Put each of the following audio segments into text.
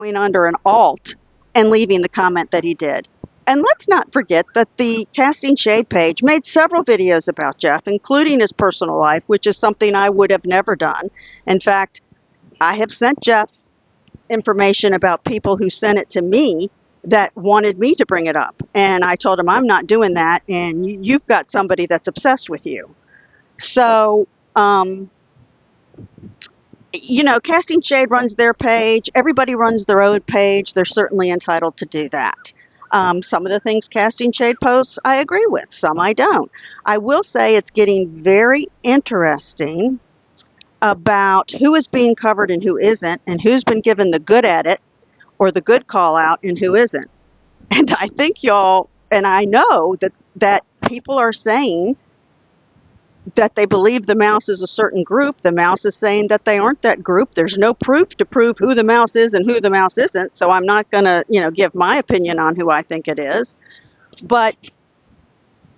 going under an alt and leaving the comment that he did. And let's not forget that the Casting Shade page made several videos about Jeff, including his personal life, which is something I would have never done. In fact, I have sent Jeff information about people who sent it to me that wanted me to bring it up. And I told him, I'm not doing that, and you've got somebody that's obsessed with you. So, Casting Shade runs their page. Everybody runs their own page. They're certainly entitled to do that. Some of the things Casting Shade posts, I agree with. Some I don't. I will say it's getting very interesting about who is being covered and who isn't, and who's been given the good edit or the good call out and who isn't. And I think y'all, and I know that people are saying that they believe the mouse is a certain group. The mouse is saying that they aren't that group. There's no proof to prove who the mouse is and who the mouse isn't. So I'm not going to, give my opinion on who I think it is. But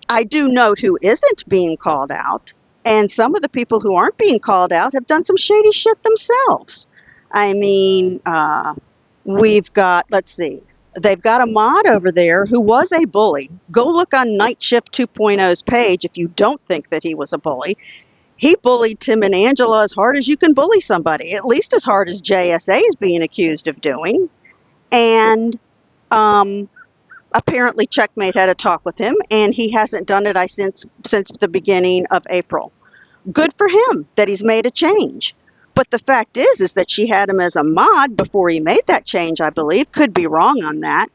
I do note who isn't being called out. And some of the people who aren't being called out have done some shady shit themselves. I mean, we've got, let's see, they've got a mod over there who was a bully. Go look on Night Shift 2.0's page if you don't think that he was a bully. He bullied Tim and Angela as hard as you can bully somebody, at least as hard as JSA is being accused of doing. And apparently Checkmate had a talk with him, and he hasn't done it since the beginning of April. Good for him that he's made a change. But the fact is that she had him as a mod before he made that change, I believe. Could be wrong on that.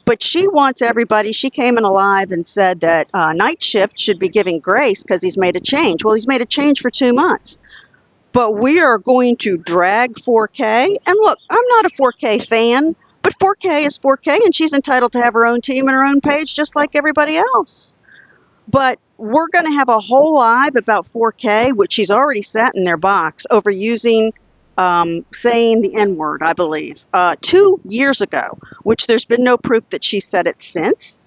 But she wants everybody. She came in alive and said that Night Shift should be giving grace because he's made a change. Well, he's made a change for 2 months. But we are going to drag 4K. And look, I'm not a 4K fan, but 4K is 4K, and she's entitled to have her own team and her own page just like everybody else. But we're going to have a whole live about 4K, which she's already sat in their box, over using, saying the N-word, I believe, 2 years ago, which there's been no proof that she said it since.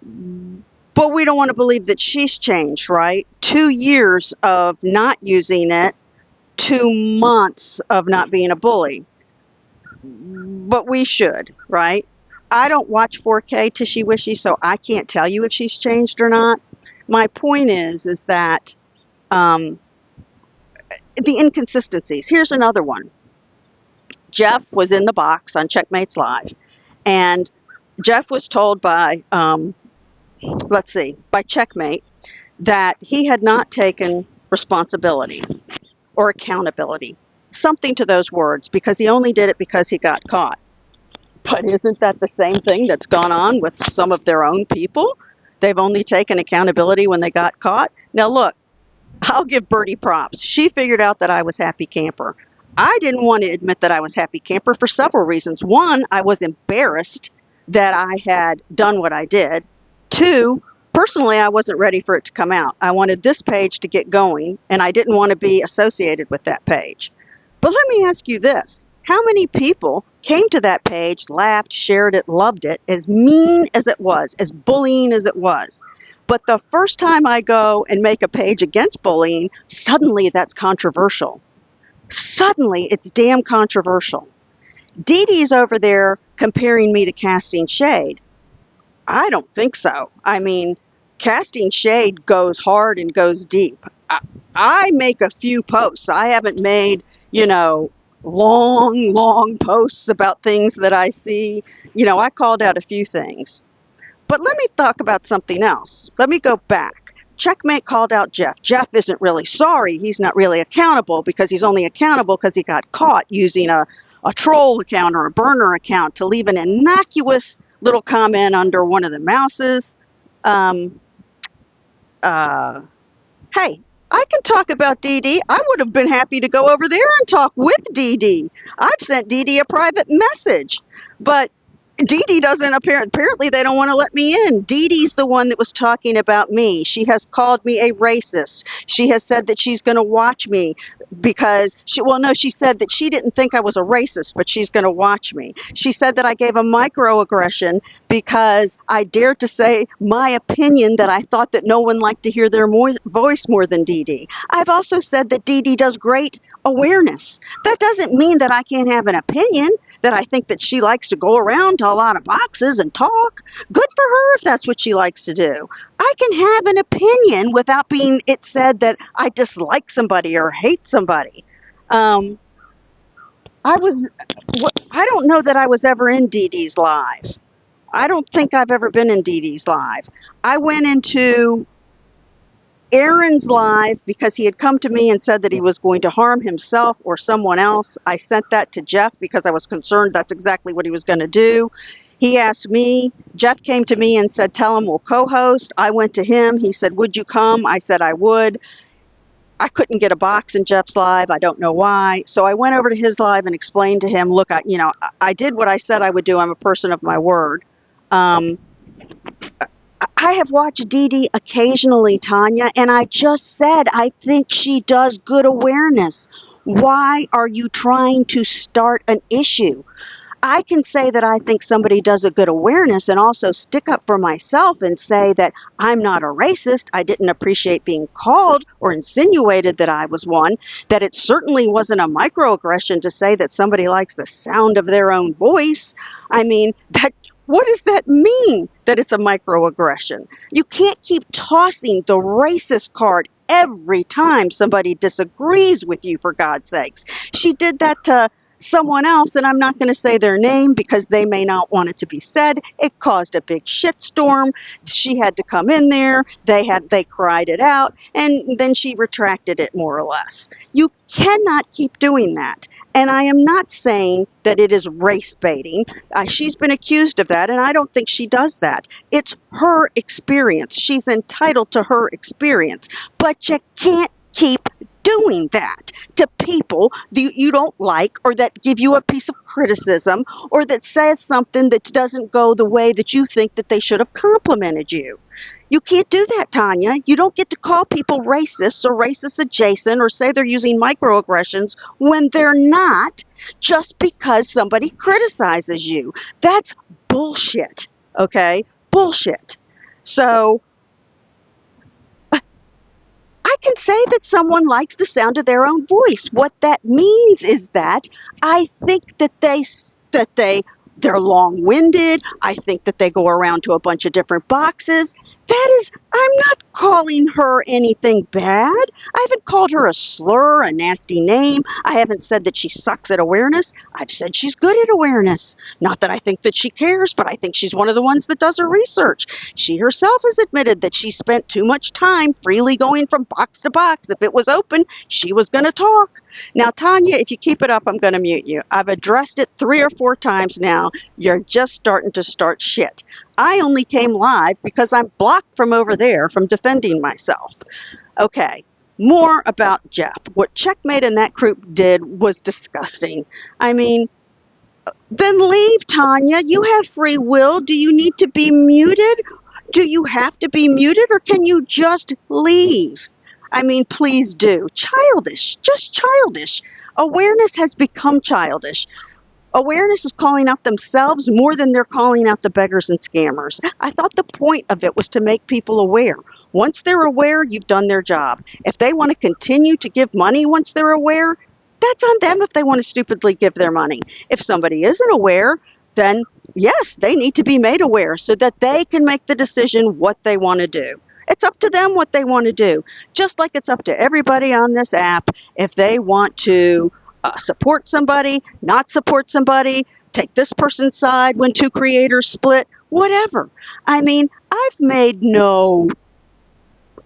But we don't want to believe that she's changed, right? 2 years of not using it, 2 months of not being a bully. But we should, right? I don't watch 4K Tishy Wishy, so I can't tell you if she's changed or not. My point is that the inconsistencies. Here's another one. Jeff was in the box on Checkmate's Live, and Jeff was told by Checkmate that he had not taken responsibility or accountability, something to those words, because he only did it because he got caught. But isn't that the same thing that's gone on with some of their own people? They've only taken accountability when they got caught. Now, look, I'll give Birdie props. She figured out that I was happy camper. I didn't want to admit that I was happy camper for several reasons. One, I was embarrassed that I had done what I did. Two, personally, I wasn't ready for it to come out. I wanted this page to get going, and I didn't want to be associated with that page. But let me ask you this. How many people came to that page, laughed, shared it, loved it, as mean as it was, as bullying as it was? But the first time I go and make a page against bullying, suddenly that's controversial. Suddenly it's damn controversial. Dee Dee's over there comparing me to Casting Shade. I don't think so. I mean, Casting Shade goes hard and goes deep. I make a few posts. I haven't made, long posts about things that I see. I called out a few things. But let me talk about something else. Let me go back. Checkmate called out Jeff. Jeff isn't really sorry. He's not really accountable because he's only accountable because he got caught using a troll account or a burner account to leave an innocuous little comment under one of the mouses. Hey, I can talk about Dee Dee. I would have been happy to go over there and talk with Dee Dee. I've sent Dee Dee a private message. But Dee Dee doesn't apparently they don't want to let me in. Dee Dee's the one that was talking about me. She has called me a racist. She has said that she's going to watch me because she said that she didn't think I was a racist, but she's going to watch me. She said that I gave a microaggression because I dared to say my opinion that I thought that no one liked to hear their voice more than Dee Dee. I've also said that Dee Dee does great awareness. That doesn't mean that I can't have an opinion, that I think that she likes to go around to a lot of boxes and talk. Good for her if that's what she likes to do. I can have an opinion without being it said that I dislike somebody or hate somebody. Um, I don't know that I was ever in Dee Dee's live. I don't think I've ever been in Dee Dee's live. I went into Aaron's live because he had come to me and said that he was going to harm himself or someone else. I sent that to Jeff because I was concerned that's exactly what he was going to do. He asked me, Jeff came to me and said, tell him we'll co-host. I went to him. He said, would you come? I said I would. I couldn't get a box in Jeff's live. I don't know why. So I went over to his live and explained to him, look, I did what I said I would do. I'm a person of my word. Um, I have watched Dee Dee occasionally, Tanya, and I just said I think she does good awareness. Why are you trying to start an issue? I can say that I think somebody does a good awareness and also stick up for myself and say that I'm not a racist. I didn't appreciate being called or insinuated that I was one, that it certainly wasn't a microaggression to say that somebody likes the sound of their own voice. I mean, what does that mean that it's a microaggression? You can't keep tossing the racist card every time somebody disagrees with you, for God's sakes. She did that to someone else, and I'm not going to say their name because they may not want it to be said. It caused a big shitstorm. She had to come in there. They cried it out, and then she retracted it more or less. You cannot keep doing that. And I am not saying that it is race baiting. She's been accused of that, and I don't think she does that. It's her experience. She's entitled to her experience. But you can't keep doing that to people that you don't like, or that give you a piece of criticism, or that says something that doesn't go the way that you think that they should have complimented you. You can't do that, Tanya. You don't get to call people racists or racist adjacent or say they're using microaggressions when they're not, just because somebody criticizes you. That's bullshit, okay? Bullshit. So I can say that someone likes the sound of their own voice. What that means is that I think that they're long-winded. I think that they go around to a bunch of different boxes. I'm not calling her anything bad. I haven't called her a slur, a nasty name. I haven't said that she sucks at awareness. I've said she's good at awareness. Not that I think that she cares, but I think she's one of the ones that does her research. She herself has admitted that she spent too much time freely going from box to box. If it was open, she was going to talk. Now, Tanya, if you keep it up, I'm going to mute you. I've addressed it 3 or 4 times now. You're just starting to start shit. I only came live because I'm blocked from over there from defending myself. Okay, more about Jeff. What Checkmate and that group did was disgusting. I mean, then leave, Tanya. You have free will. Do you need to be muted? Do you have to be muted, or can you just leave? I mean, please do. Childish, just childish. Awareness has become childish. Awareness is calling out themselves more than they're calling out the beggars and scammers. I thought the point of it was to make people aware. Once they're aware, you've done their job. If they want to continue to give money once they're aware, that's on them if they want to stupidly give their money. If somebody isn't aware, then yes, they need to be made aware so that they can make the decision what they want to do. It's up to them what they want to do. Just like it's up to everybody on this app if they want to support somebody, not support somebody, take this person's side when 2 creators split, whatever. I mean, I've made no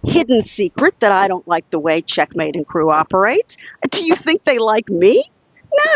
hidden secret that I don't like the way Checkmate and crew operates. Do you think they like me?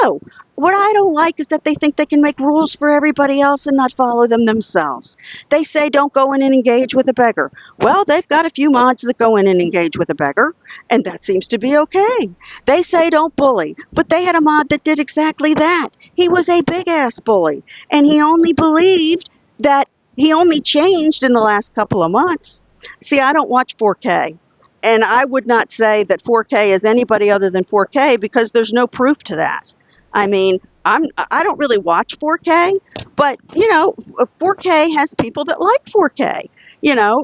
No. what I don't like is that they think they can make rules for everybody else and not follow them themselves. They say don't go in and engage with a beggar. Well, they've got a few mods that go in and engage with a beggar, and that seems to be okay. They say don't bully, but they had a mod that did exactly that. He was a big ass bully, and he only believed that he only changed in the last couple of months. See, I don't watch 4K. And I would not say that 4K is anybody other than 4K because there's no proof to that. I mean, I don't really watch 4K, but 4K has people that like 4K.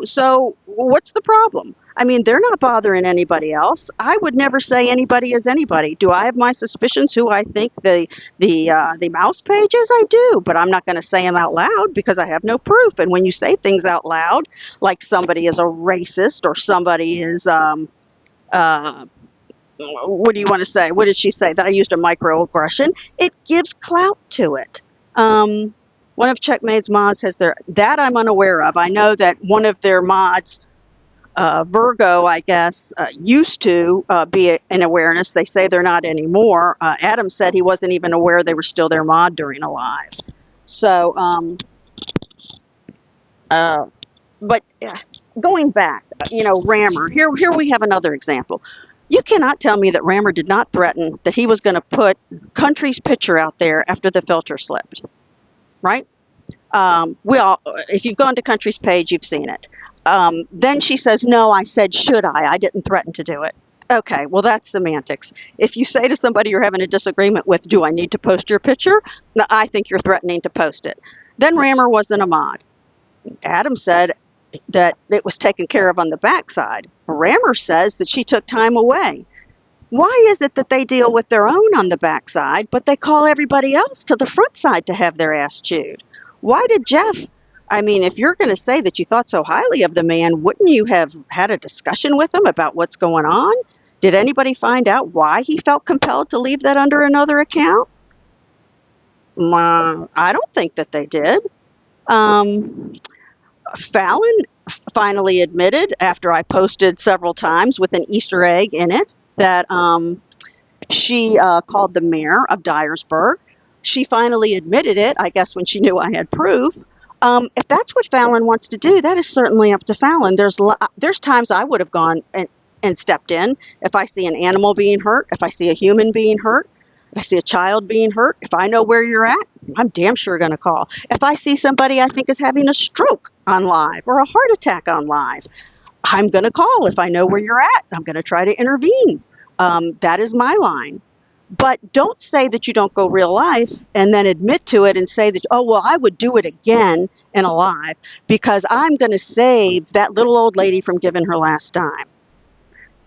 So what's the problem? I mean, they're not bothering anybody else. I would never say anybody is anybody. Do I have my suspicions who I think the mouse page is? I do, but I'm not going to say them out loud because I have no proof. And when you say things out loud, like somebody is a racist or somebody is what do you want to say? What did she say? That I used a microaggression. It gives clout to it. One of Checkmate's mods has that I'm unaware of. I know that one of their mods, Virgo, I guess, used to be an awareness. They say they're not anymore. Adam said he wasn't even aware they were still their mod during a live. So, but going back, Rammer, here we have another example. You cannot tell me that Rammer did not threaten that he was going to put Country's picture out there after the filter slipped, right? If you've gone to Country's page, you've seen it. Then she says, no, I said, should I? I didn't threaten to do it. Okay, well, that's semantics. If you say to somebody you're having a disagreement with, do I need to post your picture? No, I think you're threatening to post it. Then Rammer wasn't a mod. Adam said that it was taken care of on the backside. Rammer says that she took time away. Why is it that they deal with their own on the backside, but they call everybody else to the front side to have their ass chewed? Why did Jeff, if you're going to say that you thought so highly of the man, wouldn't you have had a discussion with him about what's going on? Did anybody find out why he felt compelled to leave that under another account? I don't think that they did. Fallon finally admitted, after I posted several times with an Easter egg in it, that she called the mayor of Dyersburg. She finally admitted it, I guess, when she knew I had proof. If that's what Fallon wants to do, that is certainly up to Fallon. There's times I would have gone and stepped in if I see an animal being hurt, if I see a human being hurt, if I see a child being hurt, if I know where you're at, I'm damn sure going to call. If I see somebody I think is having a stroke on live or a heart attack on live, I'm going to call. If I know where you're at, I'm going to try to intervene. That is my line. But don't say that you don't go real life and then admit to it and say that, oh, well, I would do it again in a live because I'm going to save that little old lady from giving her last dime.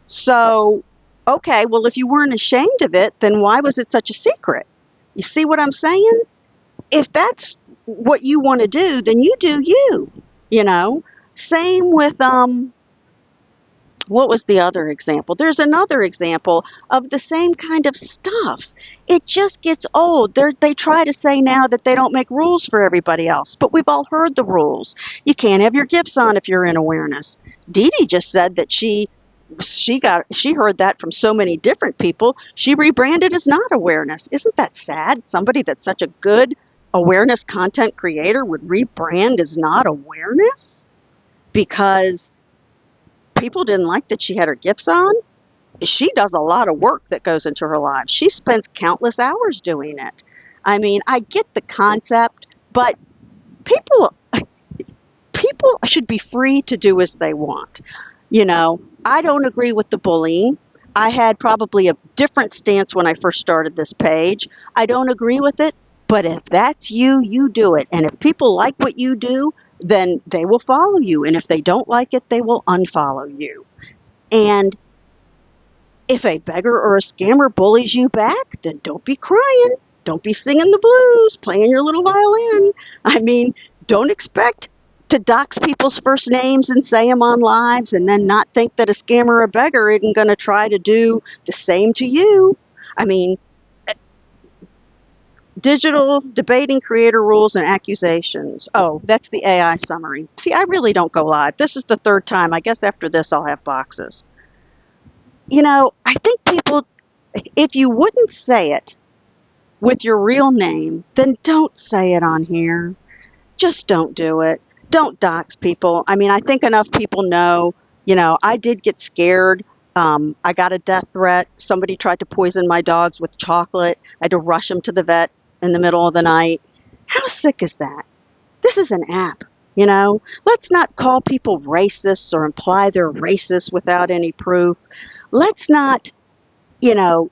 So, okay, well, if you weren't ashamed of it, then why was it such a secret? You see what I'm saying? If that's what you want to do, then you do you, Same with, what was the other example? There's another example of the same kind of stuff. It just gets old. They try to say now that they don't make rules for everybody else, but we've all heard the rules. You can't have your gifts on if you're in awareness. Dee Dee just said that she heard that from so many different people. She rebranded as not awareness. Isn't that sad? Somebody that's such a good awareness content creator would rebrand as not awareness because people didn't like that she had her gifts on. She does a lot of work that goes into her life. She spends countless hours doing it. I get the concept, but people should be free to do as they want. I don't agree with the bullying. I had probably a different stance when I first started this page. I don't agree with it, but if that's you, you do it. And if people like what you do, then they will follow you. And if they don't like it, they will unfollow you. And if a beggar or a scammer bullies you back, then don't be crying. Don't be singing the blues, playing your little violin. Don't expect to dox people's first names and say them on lives and then not think that a scammer or a beggar isn't going to try to do the same to you. Digital debating creator rules and accusations. Oh, that's the AI summary. See, I really don't go live. This is the third time. I guess after this, I'll have boxes. I think people, if you wouldn't say it, with your real name, then don't say it on here. Just don't do it. Don't dox people. I mean, I think enough people know, I did get scared. I got a death threat. Somebody tried to poison my dogs with chocolate. I had to rush them to the vet in the middle of the night. How sick is that? This is an app. Let's not call people racists or imply they're racist without any proof. Let's not, you know,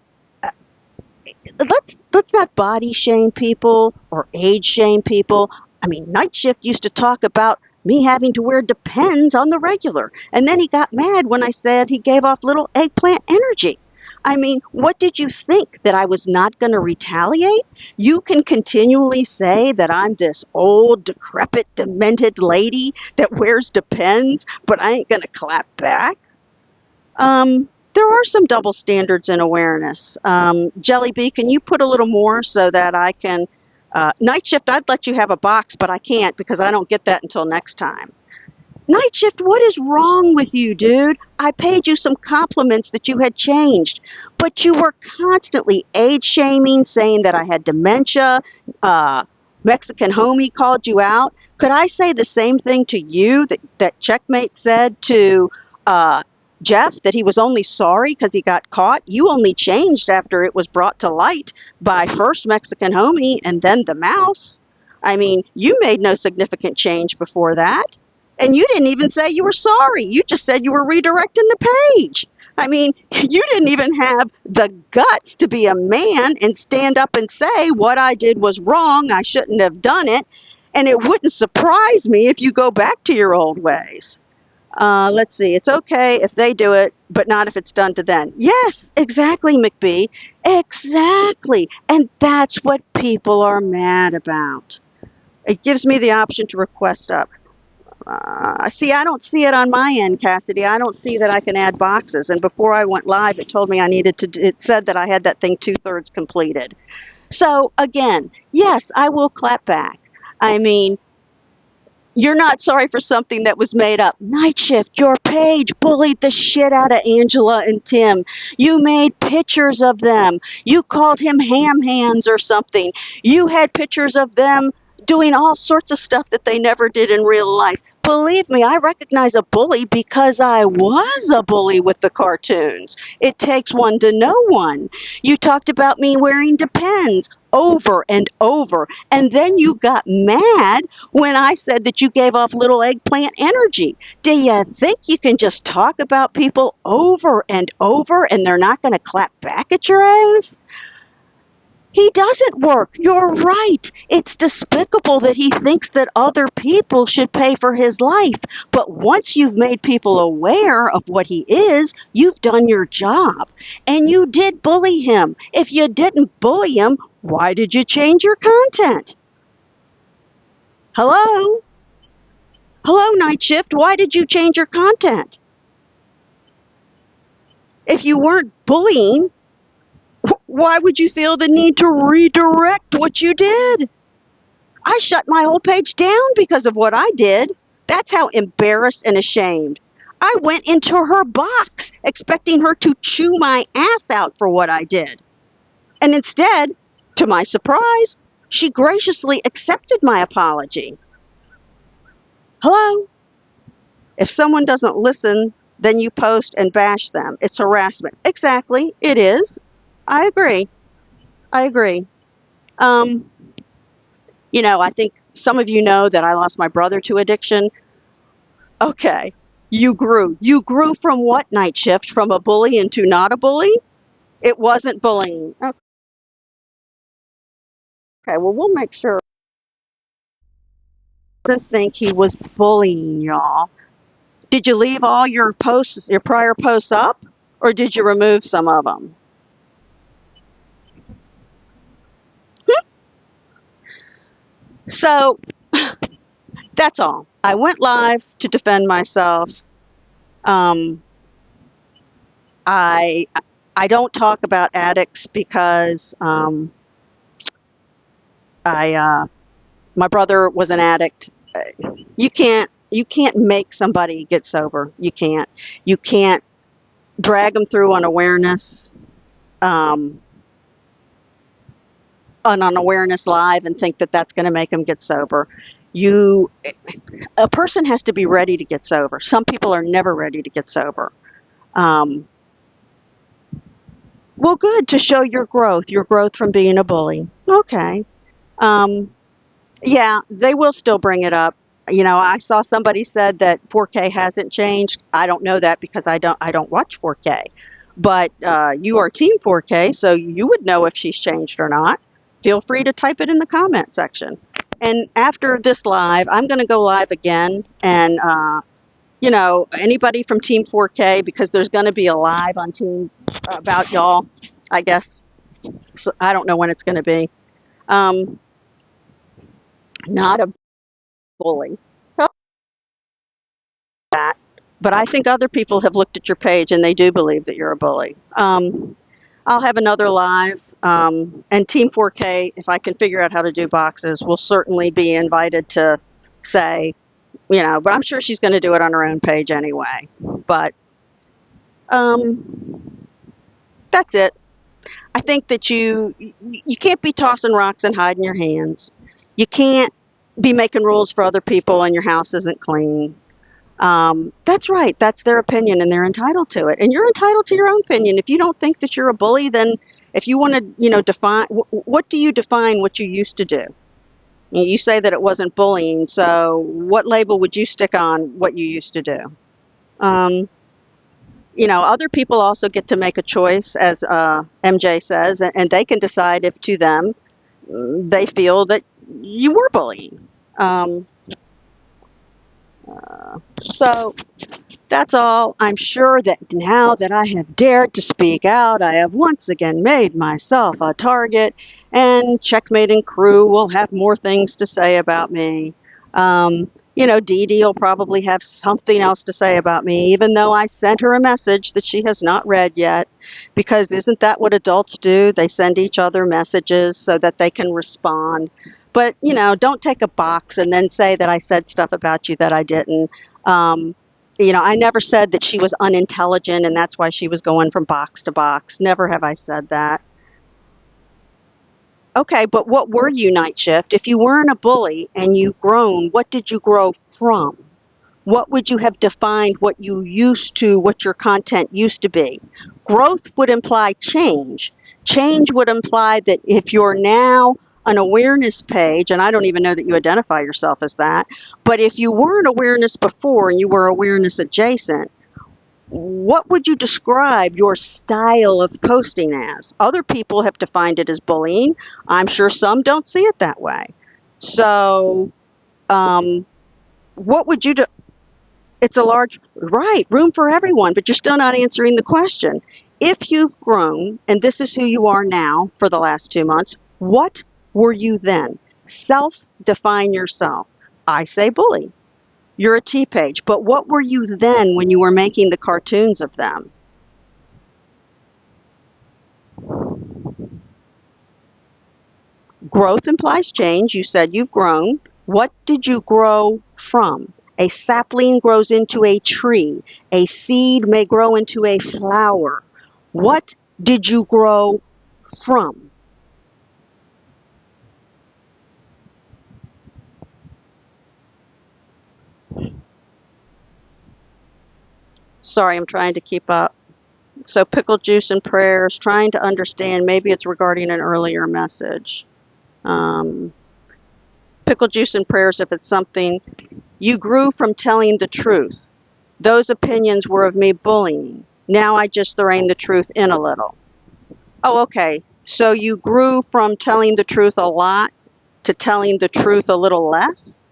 let's not body shame people or age shame people. I mean, Night Shift used to talk about me having to wear Depends on the regular, and then he got mad when I said he gave off little eggplant energy. I mean, what did you think, that I was not going to retaliate? You can continually say that I'm this old, decrepit, demented lady that wears Depends, but I ain't going to clap back. There are some double standards in awareness. Jelly Bee, can you put a little more so that I can? Night Shift, I'd let you have a box, but I can't because I don't get that until next time. Night Shift, what is wrong with you, dude? I paid you some compliments that you had changed, but you were constantly age shaming, saying that I had dementia. Mexican homie called you out. Could I say the same thing to you that Checkmate said to Jeff, that he was only sorry because he got caught? You only changed after it was brought to light by first Mexican homie and then the mouse. I mean, you made no significant change before that. And you didn't even say you were sorry. You just said you were redirecting the page. I mean, you didn't even have the guts to be a man and stand up and say what I did was wrong. I shouldn't have done it. And it wouldn't surprise me if you go back to your old ways. Let's see. It's okay if they do it, but not if it's done to them. Yes, exactly, McBee. Exactly. And that's what people are mad about. It gives me the option to request up. See, I don't see it on my end, Cassidy. I don't see that I can add boxes. And before I went live, it told me it said that I had that thing 2/3 completed. So again, yes, I will clap back. I mean, you're not sorry for something that was made up. Night Shift, your page bullied the shit out of Angela and Tim. You made pictures of them. You called him ham hands or something. You had pictures of them doing all sorts of stuff that they never did in real life. Believe me, I recognize a bully because I was a bully with the cartoons. It takes one to know one. You talked about me wearing Depends over and over, and then you got mad when I said that you gave off little eggplant energy. Do you think you can just talk about people over and over and they're not going to clap back at your ass? He doesn't work. You're right. It's despicable that he thinks that other people should pay for his life. But once you've made people aware of what he is, you've done your job. And you did bully him. If you didn't bully him, why did you change your content? Hello? Hello, Night Shift. Why did you change your content? If you weren't bullying, why would you feel the need to redirect what you did? I shut my whole page down because of what I did. That's how embarrassed and ashamed. I went into her box expecting her to chew my ass out for what I did. And instead, to my surprise, she graciously accepted my apology. Hello? If someone doesn't listen, then you post and bash them. It's harassment. Exactly, it is. I agree. I agree. I think some of you know that I lost my brother to addiction. Okay. You grew. You grew from what, Night Shift? From a bully into not a bully? It wasn't bullying. Okay, well, we'll make sure. I didn't think he was bullying y'all. Did you leave all your posts, your prior posts up? Or did you remove some of them? So, that's all. I went live to defend myself. Um, I I don't talk about addicts because my brother was an addict. You can't make somebody get sober. You can't drag them through unawareness. Um, an unawareness live and think that that's going to make them get sober. You, a person has to be ready to get sober. Some people are never ready to get sober. Um, well, good, to show your growth from being a bully. Okay. Um, yeah, they will still bring it up. You know, I saw somebody said that 4K hasn't changed. I don't know that because I don't watch 4K. But you are Team 4K, so you would know if she's changed or not. Feel free to type it in the comment section. And after this live, I'm going to go live again. And, you know, anybody from Team 4K, because there's going to be a live on Team about y'all, I guess. So I don't know when it's going to be. Um, not a bully. That. But I think other people have looked at your page and they do believe that you're a bully. I'll have another live. And Team 4K, if I can figure out how to do boxes, will certainly be invited to say, you know, but I'm sure she's going to do it on her own page anyway. But that's it. I think that you can't be tossing rocks and hiding your hands. You can't be making rules for other people and your house isn't clean. That's right. That's their opinion and they're entitled to it. And you're entitled to your own opinion. If you don't think that you're a bully, then if you want to, you know, define, what do you define what you used to do? You say that it wasn't bullying. So what label would you stick on what you used to do? You know, other people also get to make a choice, as MJ says, and they can decide if to them they feel that you were bullying. So that's all. I'm sure that now that I have dared to speak out, I have once again made myself a target, and Checkmate and crew will have more things to say about me. You know, Dee Dee will probably have something else to say about me, even though I sent her a message that she has not read yet, because isn't that what adults do? They send each other messages so that they can respond. But, you know, don't take a box and then say that I said stuff about you that I didn't. You know, I never said that she was unintelligent and that's why she was going from box to box. Never have I said that. Okay, but what were you, Night Shift? If you weren't a bully and you've grown, what did you grow from? What would you have defined what you used to, what your content used to be? Growth would imply change. Change would imply that if you're now an awareness page, and I don't even know that you identify yourself as that, but if you weren't awareness before and you were awareness adjacent, what would you describe your style of posting as? Other people have defined it as bullying. I'm sure some don't see it that way. So, what would you do? It's a large, right, room for everyone, but you're still not answering the question. If you've grown, and this is who you are now for the last 2 months, what were you then? Self-define yourself. I say bully. You're a T page, but what were you then when you were making the cartoons of them? Growth implies change. You said you've grown. What did you grow from? A sapling grows into a tree. A seed may grow into a flower. What did you grow from? Sorry, I'm trying to keep up. So pickle juice and prayers, trying to understand. Maybe it's regarding an earlier message. Pickle juice and prayers, if it's something. You grew from telling the truth. Those opinions were of me bullying. Now I just rein the truth in a little. Oh, okay. So you grew from telling the truth a lot to telling the truth a little less?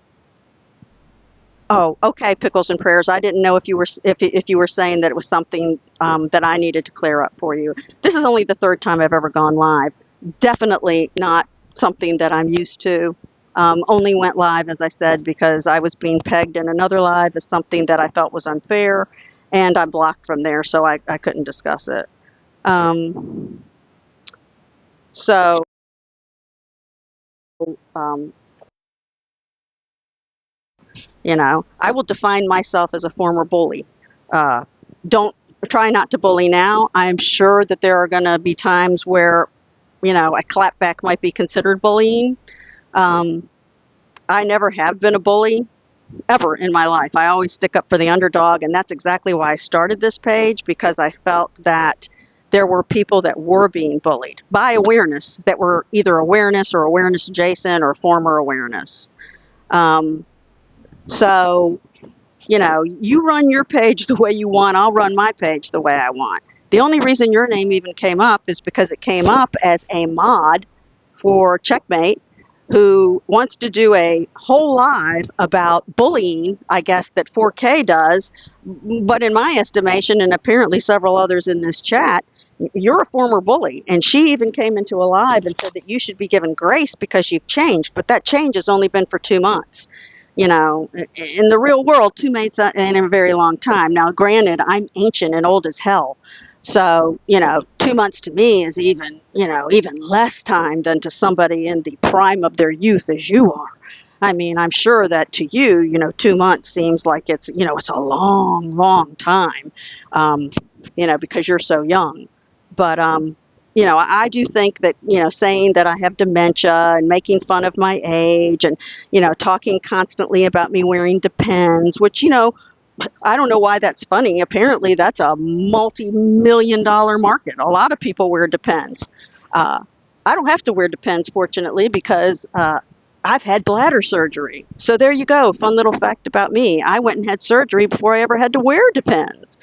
Oh, okay, pickles and prayers. I didn't know if you were saying that it was something that I needed to clear up for you. This is only the third time I've ever gone live. Definitely not something that I'm used to. Only went live, as I said, because I was being pegged in another live as something that I felt was unfair, and I'm blocked from there, so I couldn't discuss it. So, um, you know, I will define myself as a former bully. Don't try not to bully now. I'm sure that there are going to be times where a clapback might be considered bullying. Um, I never have been a bully ever in my life. I always stick up for the underdog, and that's exactly why I started this page, because I felt that there were people that were being bullied by awareness, that were either awareness or awareness adjacent or former awareness. Um, so, you run your page the way you want, I'll run my page the way I want. The only reason your name even came up is because it came up as a mod for Checkmate, who wants to do a whole live about bullying, I guess, that 4K does. But in my estimation, and apparently several others in this chat, you're a former bully. And she even came into a live and said that you should be given grace because you've changed. But that change has only been for 2 months. In the real world, 2 months ain't a very long time. Now, granted, I'm ancient and old as hell. So, 2 months to me is even less time than to somebody in the prime of their youth as you are. I mean, I'm sure that to you, 2 months seems like it's a long, long time, because you're so young. But, I do think that, saying that I have dementia and making fun of my age and, talking constantly about me wearing Depends, which, I don't know why that's funny. Apparently, that's a multi-million-dollar market. A lot of people wear Depends. I don't have to wear Depends, fortunately, because I've had bladder surgery. So there you go. Fun little fact about me. I went and had surgery before I ever had to wear Depends.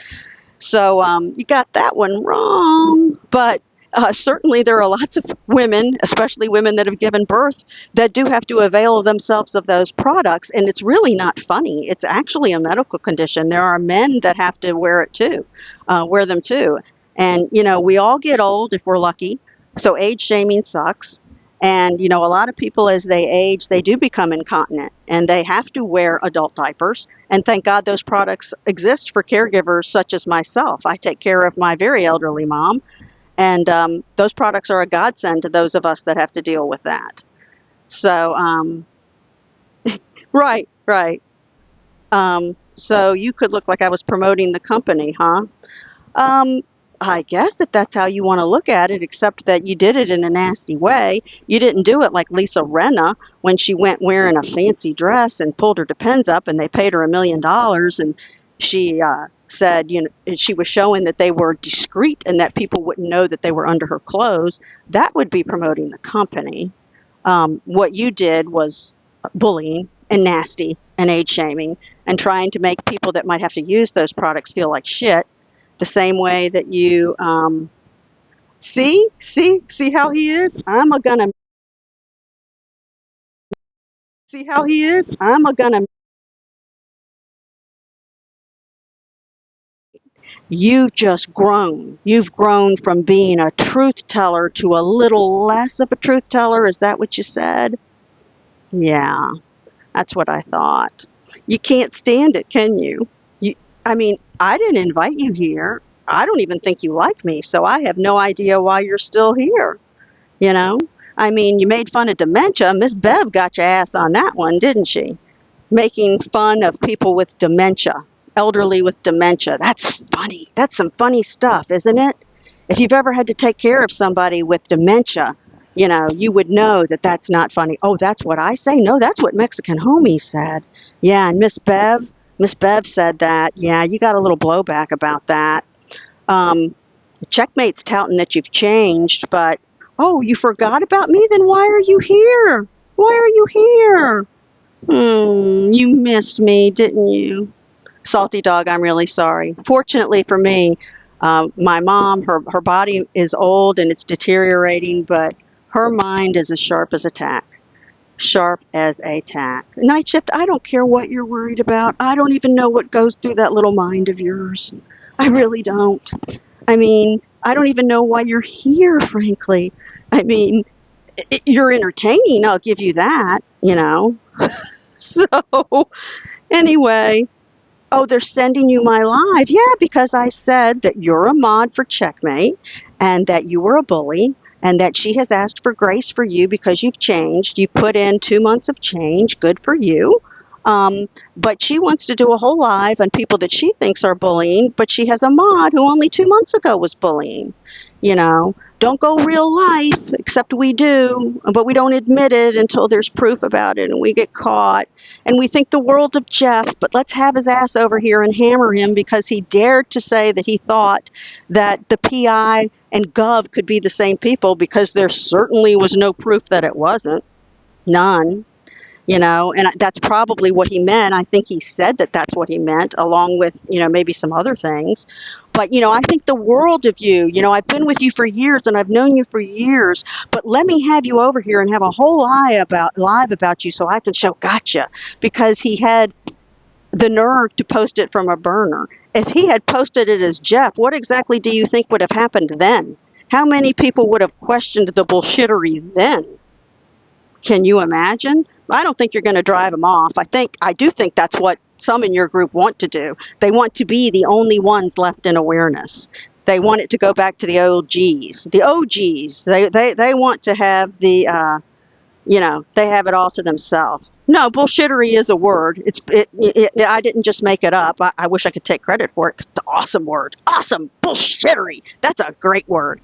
So you got that one wrong. But certainly there are lots of women, especially women that have given birth, that do have to avail themselves of those products. And it's really not funny. It's actually a medical condition. There are men that have to wear it too, wear them too. And, we all get old if we're lucky. So age shaming sucks. And, a lot of people as they age, they do become incontinent and they have to wear adult diapers. And thank God those products exist for caregivers such as myself. I take care of my very elderly mom. And those products are a godsend to those of us that have to deal with that. So, right, right. So you could look like I was promoting the company, huh? Um, I guess if that's how you want to look at it, except that you did it in a nasty way. You didn't do it like Lisa Renna when she went wearing a fancy dress and pulled her Depends up and they paid her $1 million and she said, she was showing that they were discreet and that people wouldn't know that they were under her clothes. That would be promoting the company. What you did was bullying and nasty and age shaming and trying to make people that might have to use those products feel like shit. The same way that you see how he is. See how he is. I'm a gonna. You've just grown. You've grown from being a truth teller to a little less of a truth teller. Is that what you said? Yeah, that's what I thought. You can't stand it, can you? I mean, I didn't invite you here. I don't even think you like me, so I have no idea why you're still here. You know? I mean, you made fun of dementia. Miss Bev got your ass on that one, didn't she? Making fun of people with dementia, elderly with dementia. That's funny. That's some funny stuff, isn't it? If you've ever had to take care of somebody with dementia, you would know that that's not funny. Oh, that's what I say? No, that's what Mexican Homie said. Yeah, and Miss Bev said that. Yeah, you got a little blowback about that. Um, Checkmate's touting that you've changed, but oh, you forgot about me? Then why are you here? Why are you here? You missed me, didn't you? Salty dog, I'm really sorry. Fortunately for me, my mom, her body is old and it's deteriorating, but her mind is as sharp as a tack. Sharp as a tack. Night shift, I don't care what you're worried about. I don't even know what goes through that little mind of yours. I really don't. I mean, I don't even know why you're here, frankly. I mean, you're entertaining, I'll give you that. So, anyway, oh, they're sending you my live. Yeah, because I said that you're a mod for Checkmate and that you were a bully and that she has asked for grace for you because you've changed. You've put in 2 months of change. Good for you. But she wants to do a whole live on people that she thinks are bullying, but she has a mod who only 2 months ago was bullying. don't go real life, except we do, but we don't admit it until there's proof about it and we get caught. And we think the world of Jeff, but let's have his ass over here and hammer him because he dared to say that he thought that the PI and Gov could be the same people, because there certainly was no proof that it wasn't. None. And that's probably what he meant. I think he said that that's what he meant, along with, maybe some other things. But, I think the world of you. I've been with you for years and I've known you for years, but let me have you over here and have a whole live about you so I can show gotcha, because he had the nerve to post it from a burner. If he had posted it as Jeff, what exactly do you think would have happened then? How many people would have questioned the bullshittery then? Can you imagine? I don't think you're going to drive them off. I do think that's what some in your group want to do. They want to be the only ones left in awareness. They want it to go back to the OGs. The OGs. They want to have they have it all to themselves. No, bullshittery is a word. I didn't just make it up. I wish I could take credit for it because it's an awesome word. Awesome. Bullshittery. That's a great word.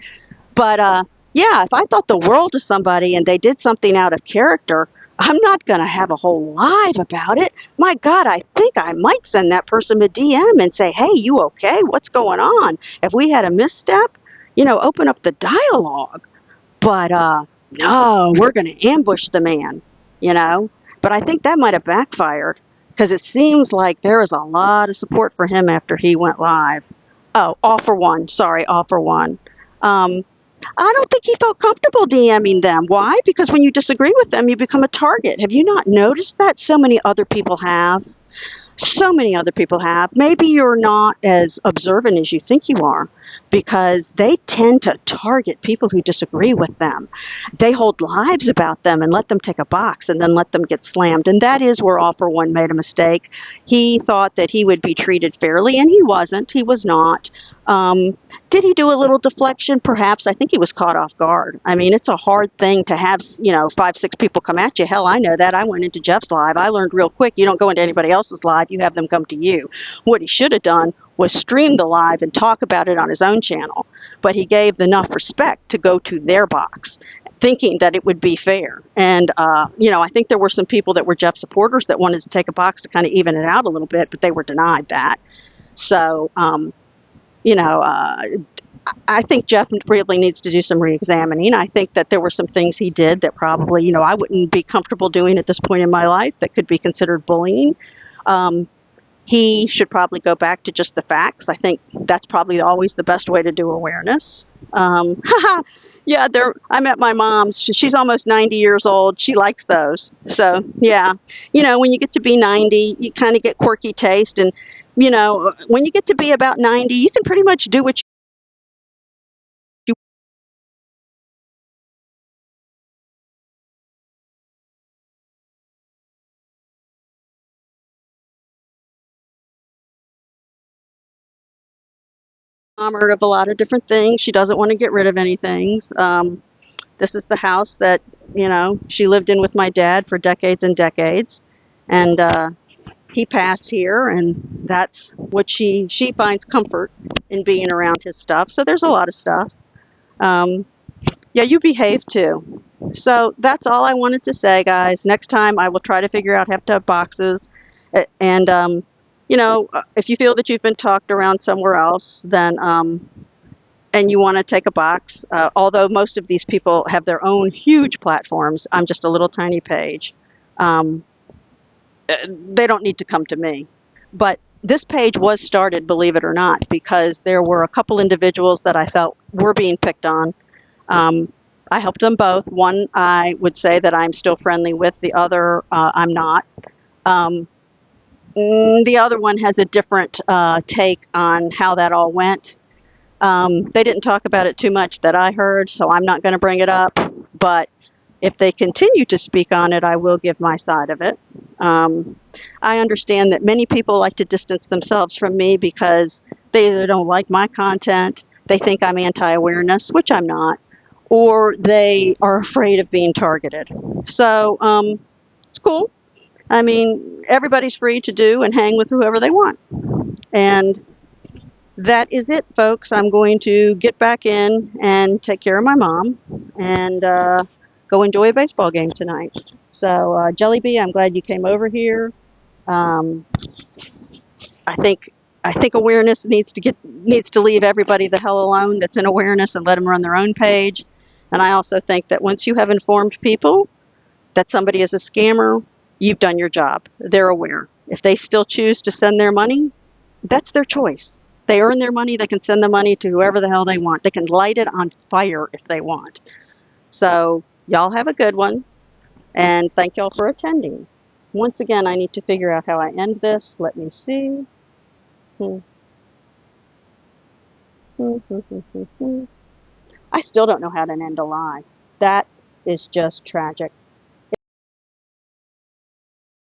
But yeah, if I thought the world of somebody and they did something out of character, I'm not going to have a whole live about it. My God, I think I might send that person a DM and say, hey, you okay? What's going on? If we had a misstep, open up the dialogue. But no, we're going to ambush the man, But I think that might have backfired, because it seems like there was a lot of support for him after he went live. Oh, All for One. Sorry, All for One. I don't think he felt comfortable DMing them. Why? Because when you disagree with them, you become a target. Have you not noticed that? So many other people have. So many other people have. Maybe you're not as observant as you think you are, because they tend to target people who disagree with them. They hold lives about them and let them take a box and then let them get slammed. And that is where All for One made a mistake. He thought that he would be treated fairly, and he wasn't. He was not. Did he do a little deflection? Perhaps. I think he was caught off guard. I mean, it's a hard thing to have, 5, 6 people come at you. Hell, I know that. I went into Jeff's live. I learned real quick, you don't go into anybody else's live. You have them come to you. What he should have done was stream the live and talk about it on his own channel. But he gave enough respect to go to their box, thinking that it would be fair. And, I think there were some people that were Jeff supporters that wanted to take a box to kind of even it out a little bit, but they were denied that. So, I think Jeff really needs to do some re-examining. I think that there were some things he did that probably, I wouldn't be comfortable doing at this point in my life that could be considered bullying. He should probably go back to just the facts. I think that's probably always the best way to do awareness. Yeah, I'm at my mom's. She's almost 90 years old. She likes those. So, yeah. When you get to be 90, you kind of get quirky taste. And, when you get to be about 90, you can pretty much do what you enamored of a lot of different things. She doesn't want to get rid of any things. This is the house that, she lived in with my dad for decades and decades. And he passed here, and that's what she finds comfort in, being around his stuff. So there's a lot of stuff. Yeah, you behave too. So that's all I wanted to say, guys. Next time I will try to figure out how to have boxes. And, if you feel that you've been talked around somewhere else, then, and you want to take a box, although most of these people have their own huge platforms, I'm just a little tiny page. They don't need to come to me. But this page was started, believe it or not, because there were a couple individuals that I felt were being picked on. I helped them both. One, I would say that I'm still friendly with. The other, I'm not. The other one has a different take on how that all went. They didn't talk about it too much that I heard, so I'm not going to bring it up. But if they continue to speak on it, I will give my side of it. I understand that many people like to distance themselves from me because they either don't like my content, they think I'm anti-awareness, which I'm not, or they are afraid of being targeted. So it's cool. I mean, everybody's free to do and hang with whoever they want. And that is it, folks. I'm going to get back in and take care of my mom and go enjoy a baseball game tonight. So, Jelly I'm glad you came over here. Um, I think I think awareness needs to leave everybody the hell alone that's in awareness and let them run their own page. And I also think that once you have informed people that somebody is a scammer, you've done your job. They're aware. If they still choose to send their money, that's their choice. They earn their money. They can send the money to whoever the hell they want. They can light it on fire if they want. So, y'all have a good one, and thank y'all for attending. Once again, I need to figure out how I end this. Let me see. Hmm. I still don't know how to end a lie. That is just tragic.